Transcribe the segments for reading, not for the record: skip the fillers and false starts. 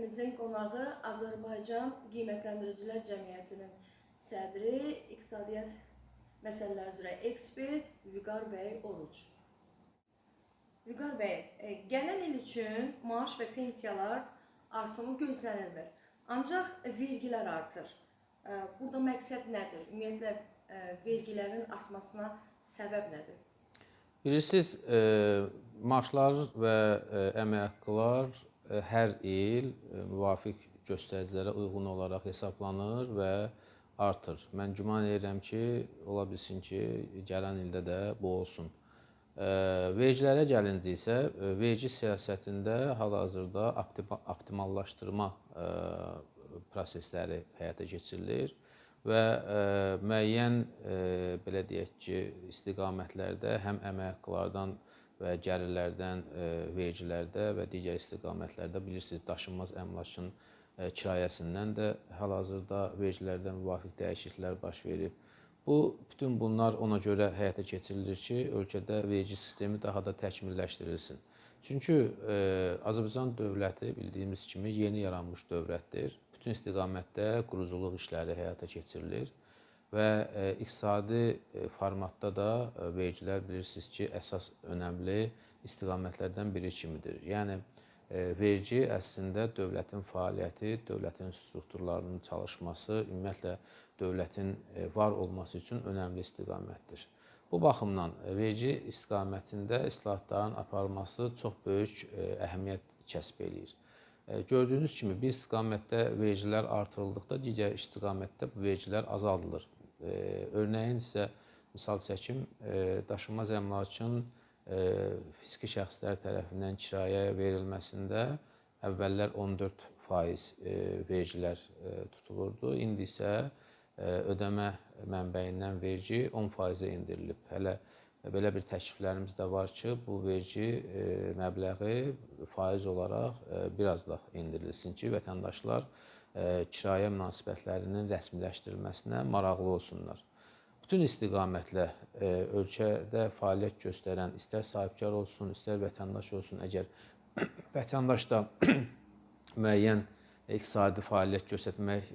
Efərimizin qonağı Azərbaycan Qiymətləndiricilər Cəmiyyətinin sədri, iqtisadiyyat məsələləri üzrə ekspert Vüqar bəy Oruc. Vüqar bəy, gələn il üçün maaş və pensiyalar artımı gözlənilmir. Ancaq vergilər artır. Burada məqsəd nədir? Ümumiyyətlə, vergilərin artmasına səbəb nədir? Bilirsiniz, maaşlar və əmək haqqılar hər il müvafiq göstəricilərə uyğun olaraq hesablanır və artır. Mən güman edirəm ki, ola bilsin ki, gələn ildə də bu olsun. Vergilərə gəlincə isə, vergi siyasətində hal-hazırda optimallaşdırma prosesləri həyata keçirilir və müəyyən, belə deyək ki, istiqamətlərdə həm əmək haqqılardan və gəlirlərdən, vergilərdə və digər istiqamətlərdə bilirsiniz, daşınmaz əmlakın kirayəsindən də hal-hazırda vergilərdə müvafiq dəyişikliklər baş verib. Bütün bunlar ona görə həyata keçirilir ki, ölkədə vergi sistemi daha da təkmilləşdirilsin. Çünki Azərbaycan dövləti bildiyimiz kimi yeni yaranmış dövlətdir. Bütün istiqamətdə quruculuq işləri həyata keçirilir və iqtisadi formatda da vergilər bilirsiniz ki, əsas önəmli istiqamətlərdən biri kimidir. Yəni, vergi əslində dövlətin fəaliyyəti, dövlətin strukturlarının çalışması, ümumiyyətlə dövlətin var olması üçün önəmli istiqamətdir. Bu baxımdan vergi istiqamətində islahatların aparılması çox böyük əhəmiyyət kəsb eləyir. Gördüyünüz kimi, bir istiqamətdə vergilər artırıldıqda, digər istiqamətdə bu vergilər azaldılır. Örnəyin isə misal çəkim, daşınmaz əmlakın fiziki şəxslər tərəfindən kirayəyə verilməsində əvvəllər 14% vergilər tutulurdu. İndi isə ödəmə mənbəyindən vergi 10%-ə endirilib. Hələ belə bir təkliflərimiz də var ki, bu vergi məbləği faiz olaraq biraz da endirilsin ki, vətəndaşlar kirayə münasibətlərinin rəsmiləşdirilməsinə maraqlı olsunlar. Bütün istiqamətlə ölkədə fəaliyyət göstərən, istər sahibkar olsun, istər vətəndaş olsun, əgər vətəndaş da müəyyən iqtisadi fəaliyyət göstərmək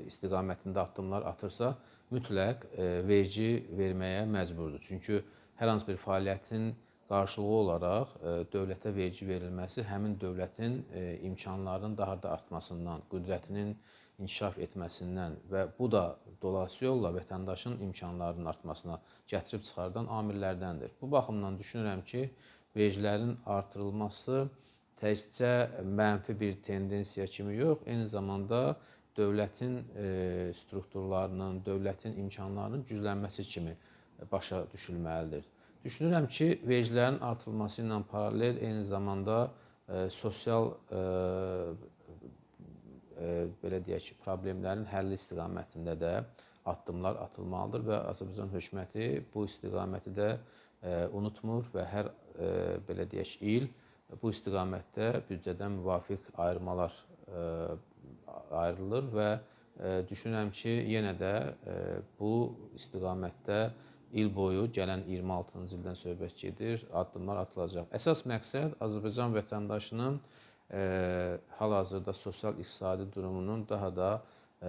istiqamətində addımlar atırsa, mütləq vergi verməyə məcburdur. Çünki hər hansı bir fəaliyyətin qarşılığı olaraq dövlətə vergi verilməsi həmin dövlətin imkanlarının daha da artmasından, qüdrətinin inkişaf etməsindən və bu da dolayısı yolla vətəndaşın imkanlarının artmasına gətirib çıxardan amillərdəndir. Bu baxımdan düşünürəm ki, vergilərin artırılması təkcə mənfi bir tendensiya kimi yox, eyni zamanda dövlətin strukturlarının, dövlətin imkanlarının güclənməsi kimi başa düşülməlidir. Düşünürəm ki, vergilərin artırılması ilə paralel eyni zamanda sosial belə deyək ki, problemlərin həlli istiqamətində də addımlar atılmalıdır və Azərbaycan hökuməti bu istiqaməti də unutmur və hər belə deyək il bu istiqamətdə büdcədən müvafiq ayırmalar ayrılır və düşünürəm ki, yenə də bu istiqamətdə il boyu gələn 26-cı ildən söhbət gedir, addımlar atılacaq. Əsas məqsəd Azərbaycan vətəndaşının hal-hazırda sosial-iqtisadi durumunun daha da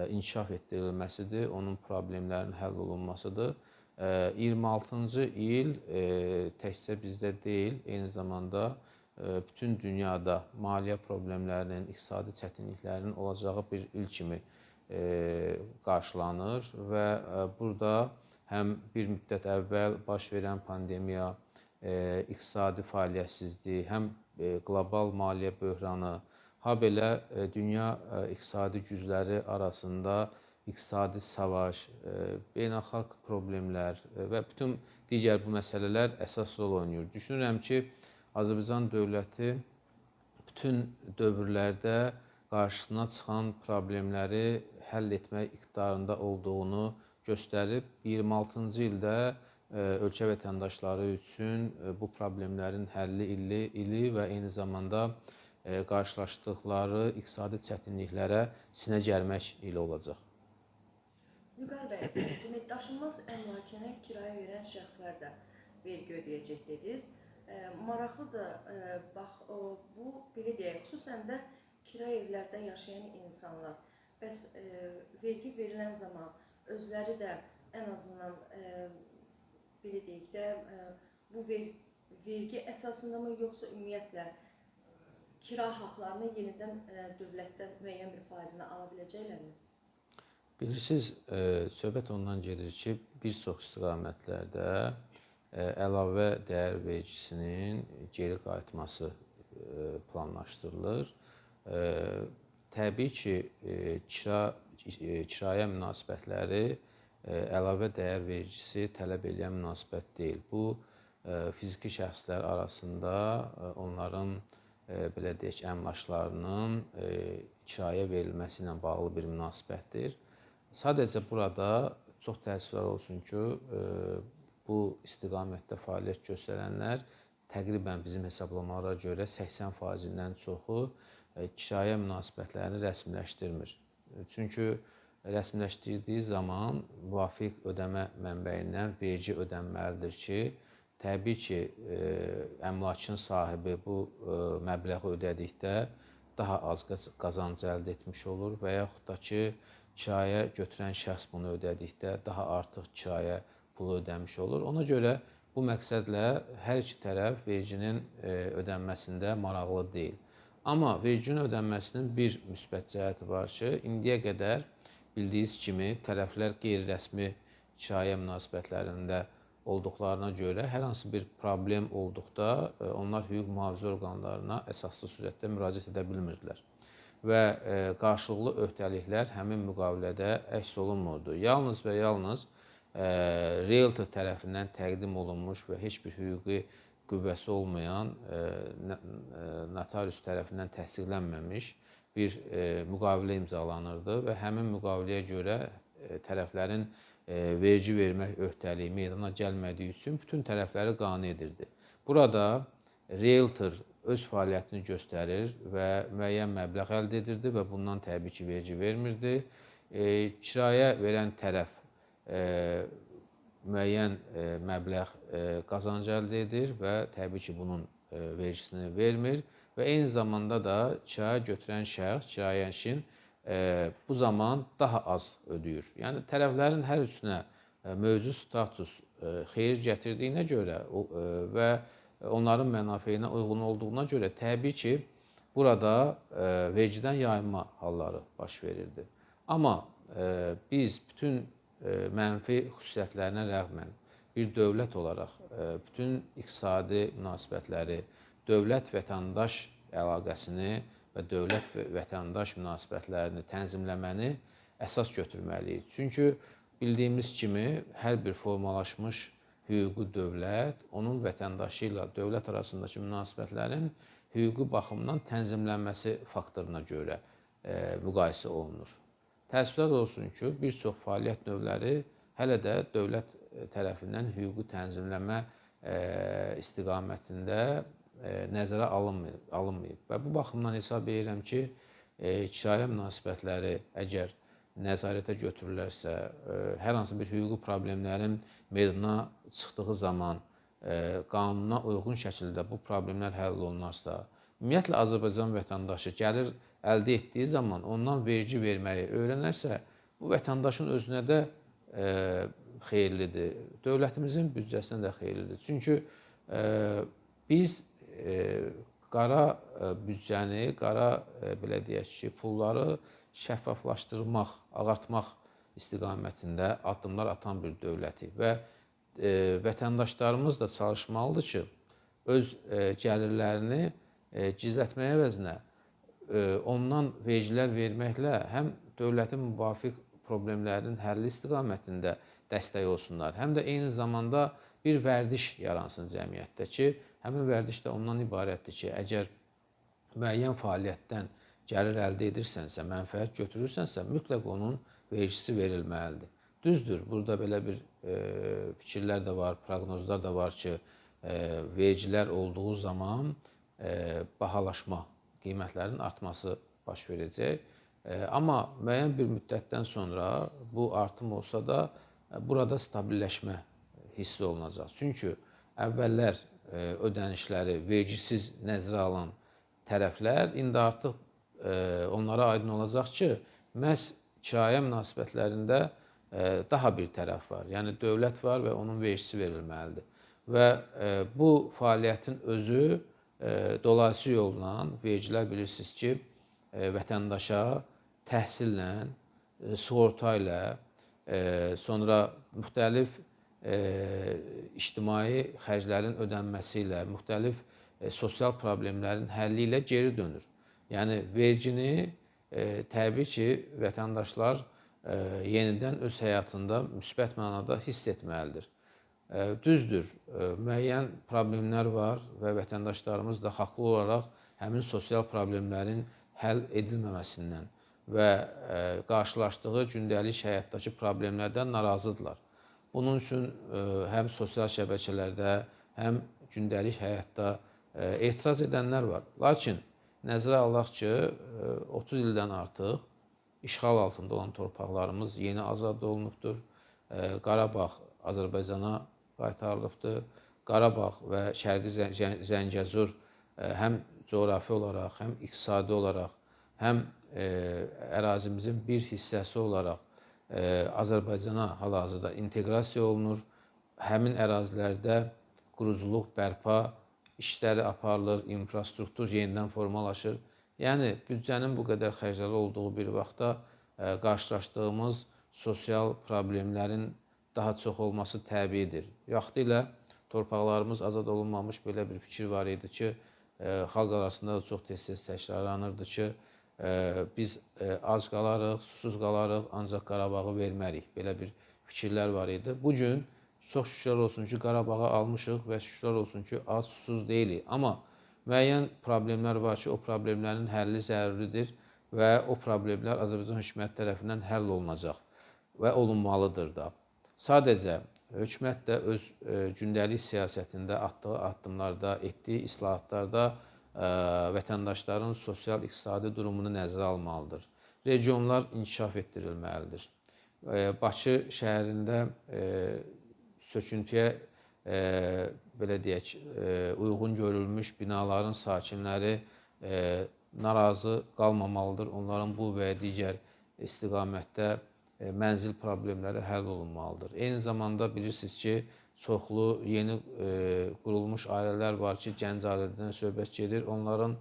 inkişaf etdirilməsidir, onun problemlərinin həll olunmasıdır. 26-cı il təkcə bizdə deyil, eyni zamanda bütün dünyada maliyyə problemlərinin, iqtisadi çətinliklərinin olacağı bir il kimi qarşılanır və burada həm bir müddət əvvəl baş verən pandemiya, iqtisadi fəaliyyətsizlik, həm qlobal maliyyə böhranı, habelə dünya iqtisadi gücləri arasında iqtisadi savaş, beynəlxalq problemlər və bütün digər bu məsələlər əsas rol oynayır. Düşünürəm ki, Azərbaycan dövləti bütün dövrlərdə qarşısına çıxan problemləri həll etmək iqtidarında olduğunu göstərib, 26-cı ildə ölkə vətəndaşları üçün bu problemlərin həlli ili və eyni zamanda qarşılaşdıqları iqtisadi çətinliklərə sinə gərmək ili olacaq. Vüqar bəy, daşınmaz əmlakını kirayə verən şəxslər də vergi ödəyəcək dediniz. Maraqlıdır, bax, bu, belə deyək, xüsusən də kira evlərdə yaşayan insanlar bəs vergi verilən zaman özləri də ən azından belə deyək də bu vergi əsasındamı yoxsa ümumiyyətlə kira haqlarını yenidən dövlətdən müəyyən bir faizini ala biləcəklərmi? Bilirsiniz, söhbət ondan gedir ki, bir çox istiqamətlərdə əlavə dəyər vergisinin geri qayıtması planlaşdırılır. Təbii ki, kirayə münasibətləri əlavə dəyər vergisi tələb edən münasibət deyil. Bu, fiziki şəxslər arasında onların belə deyək, əmlaklarının kirayə verilməsi ilə bağlı bir münasibətdir. Sadəcə burada çox təəssüflər olsun ki, bu istiqamətdə fəaliyyət göstərənlər təqribən bizim hesablamalara görə 80%-dən çoxu kirayə münasibətlərini rəsmiləşdirmir. Çünki rəsmiləşdirdiyi zaman müvafiq ödəmə mənbəyindən vergi ödənməlidir ki, təbii ki, əmlakın sahibi bu məbləği ödədikdə daha az qazanc əldə etmiş olur və yaxud da ki, kirayə götürən şəxs bunu ödədikdə daha artıq kirayə pulu ödəmiş olur. Ona görə bu məqsədlə hər iki tərəf verginin ödənməsində maraqlı deyil. Amma verginin ödənməsinin bir müsbət cəhəti var ki, indiyə qədər bildiyiniz kimi tərəflər qeyri-rəsmi kirayə münasibətlərində olduqlarına görə hər hansı bir problem olduqda onlar hüquq mühafizə orqanlarına əsaslı surətdə müraciət edə bilmirdilər. Və qarşılıqlı öhdəliklər həmin müqavilədə əks olunmurdu. Yalnız və yalnız realtor tərəfindən təqdim olunmuş və heç bir hüquqi qüvvəsi olmayan, notarius tərəfindən təsdiqlənməmiş bir müqavilə imzalanırdı və həmin müqaviləyə görə tərəflərin vergi vermək öhdəliyi meydana gəlmədiyi üçün bütün tərəfləri qane edirdi. Burada realtor öz fəaliyyətini göstərir və müəyyən məbləğ əldə edirdi və bundan təbii ki, vergi vermirdi. Kirayə verən tərəf müəyyən məbləğ qazanc əldə edir və təbii ki, bunun vergisini vermir və eyni zamanda da kirayə götürən şəxs, kirayənişin bu zaman daha az ödəyir. Yəni, tərəflərin hər üçünə mövcud status xeyir gətirdiyinə görə və onların mənafeyinə uyğun olduğuna görə təbii ki, burada vergidən yayınma halları baş verirdi. Amma biz bütün mənfi xüsusiyyətlərinə rəğmən bir dövlət olaraq bütün iqtisadi münasibətləri, dövlət-vətəndaş əlaqəsini və dövlət-vətəndaş münasibətlərini tənzimləməni əsas götürməliyik. Çünki bildiyimiz kimi hər bir formalaşmış hüquqi dövlət, onun vətəndaşı ilə dövlət arasındakı münasibətlərin hüquqi baxımdan tənzimlənməsi faktoruna görə müqayisə olunur. Təəssüflər olsun ki, bir çox fəaliyyət növləri hələ də dövlət tərəfindən hüquqi tənzimləmə istiqamətində nəzərə alınmayıb. Və bu baxımdan hesab edirəm ki, kirayə münasibətləri əgər nəzarətə götürülərsə, hər hansı bir hüquqi problemlərin meydana çıxdığı zaman qanuna uyğun şəkildə bu problemlər həll olunarsa, ümumiyyətlə Azərbaycan vətəndaşı gəlir əldə etdiyi zaman ondan vergi verməyi öyrənərsə, bu vətəndaşın özünə də xeyirlidir, dövlətimizin büdcəsinə də xeyirlidir. Çünki biz qara büdcəni, qara belə deyək ki, pulları şəffaflaşdırmaq, ağartmaq istiqamətində addımlar atan bir dövlətik və vətəndaşlarımız da çalışmalıdır ki, öz gəlirlərini gizlətməyə əvəzinə ondan vergilər verməklə həm dövlətin müvafiq problemlərinin həlli istiqamətində dəstək olsunlar, həm də eyni zamanda bir vərdiş yaransın cəmiyyətdə ki, həmin vərdiş də ondan ibarətdir ki, əgər müəyyən fəaliyyətdən gəlir əldə edirsənsə, mənfəət götürürsənsə, mütləq onun vergisi verilməlidir. Düzdür, burada belə bir fikirlər də var, proqnozlar da var ki, vergilər olduğu zaman bahalaşma, qiymətlərin artması baş verəcək. Amma müəyyən bir müddətdən sonra bu artım olsa da burada stabilləşmə hissi olunacaq. Çünki əvvəllər ödənişləri vergisiz nəzərə alan tərəflər indi artıq onlara aydın olacaq ki, məhz kirayə münasibətlərində daha bir tərəf var. Yəni dövlət var və onun vergisi verilməlidir. Və bu fəaliyyətin özü dolayısı yolla vergilər bilirsiniz ki, vətəndaşa təhsillə, sığorta ilə, sonra müxtəlif ictimai xərclərin ödənməsi ilə, müxtəlif sosial problemlərin həlli ilə geri dönür. Yəni vergini təbii ki, vətəndaşlar yenidən öz həyatında müsbət mənada hiss etməlidir. Düzdür, müəyyən problemlər var və vətəndaşlarımız da haqlı olaraq həmin sosial problemlərin həll edilməməsindən və qarşılaşdığı gündəlik həyatdakı problemlərdən narazıdırlar. Bunun üçün həm sosial şəbəkələrdə, həm gündəlik həyatda etiraz edənlər var. Lakin nəzərə alaq ki, 30 ildən artıq işğal altında olan torpaqlarımız yeni azad olunubdur. Qarabağ Azərbaycana qaytarılıbdır. Qarabağ və Şərqi Zəngəzur həm coğrafi olaraq, həm iqtisadi olaraq, həm ərazimizin bir hissəsi olaraq Azərbaycana hal-hazırda inteqrasiya olunur. Həmin ərazilərdə quruculuq, bərpa işləri aparılır, infrastruktur yenidən formalaşır. Yəni, büdcənin bu qədər xərcləri olduğu bir vaxtda qarşılaşdığımız sosial problemlərin daha çox olması təbiidir. Vaxtilə torpaqlarımız azad olunmamış belə bir fikir var idi ki, xalq arasında da çox tez-tez təkrarlanırdı ki, biz ac qalarıq, susuz qalarıq, ancaq Qarabağı vermərik. Belə bir fikirlər var idi. Bugün çox şükürlər olsun ki, Qarabağı almışıq və şükürlər olsun ki, ac, susuz deyilik. Amma müəyyən problemlər var ki, o problemlərin həlli zəruridir və o problemlər Azərbaycan hökuməti tərəfindən həll olunacaq və olunmalıdır da. Sadəcə, hökumət də öz gündəlik siyasətində atdığı addımlarda, etdiyi islahatlarda vətəndaşların sosial-iqtisadi durumunu nəzərə almalıdır. Regionlar inkişaf etdirilməlidir. Bakı şəhərində söküntüyə belə deyək, uyğun görülmüş binaların sakinləri narazı qalmamalıdır. Onların bu və digər istiqamətdə mənzil problemləri həll olunmalıdır. Eyni zamanda bilirsiniz ki, çoxlu yeni qurulmuş ailələr var ki, gənc ailədən söhbət gedir. Onların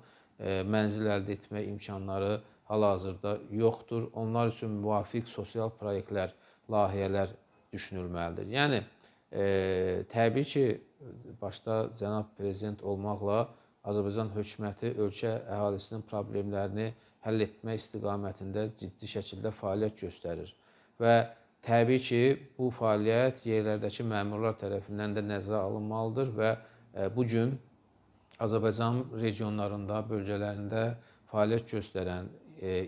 mənzil əldə etmə imkanları hal-hazırda yoxdur. Onlar üçün müvafiq sosial proyektlər, layihələr düşünülməlidir. Yəni, təbii ki, başda cənab prezident olmaqla Azərbaycan hökuməti ölkə əhalisinin problemlərini həll etmək istiqamətində ciddi şəkildə fəaliyyət göstərir. Və təbii ki, bu fəaliyyət yerlərdəki məmurlar tərəfindən də nəzərə alınmalıdır və bugün Azərbaycan regionlarında, bölgələrində fəaliyyət göstərən,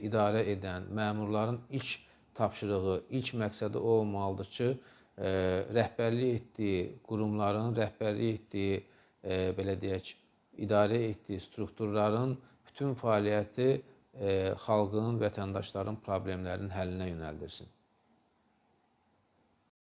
idarə edən məmurların ilk tapşırığı, ilk məqsədi o olmalıdır ki, rəhbərlik etdiyi qurumların, rəhbərlik etdiyi, belə deyək, idarə etdiyi strukturların bütün fəaliyyəti xalqın, vətəndaşların problemlərinin həllinə yönəldirsin.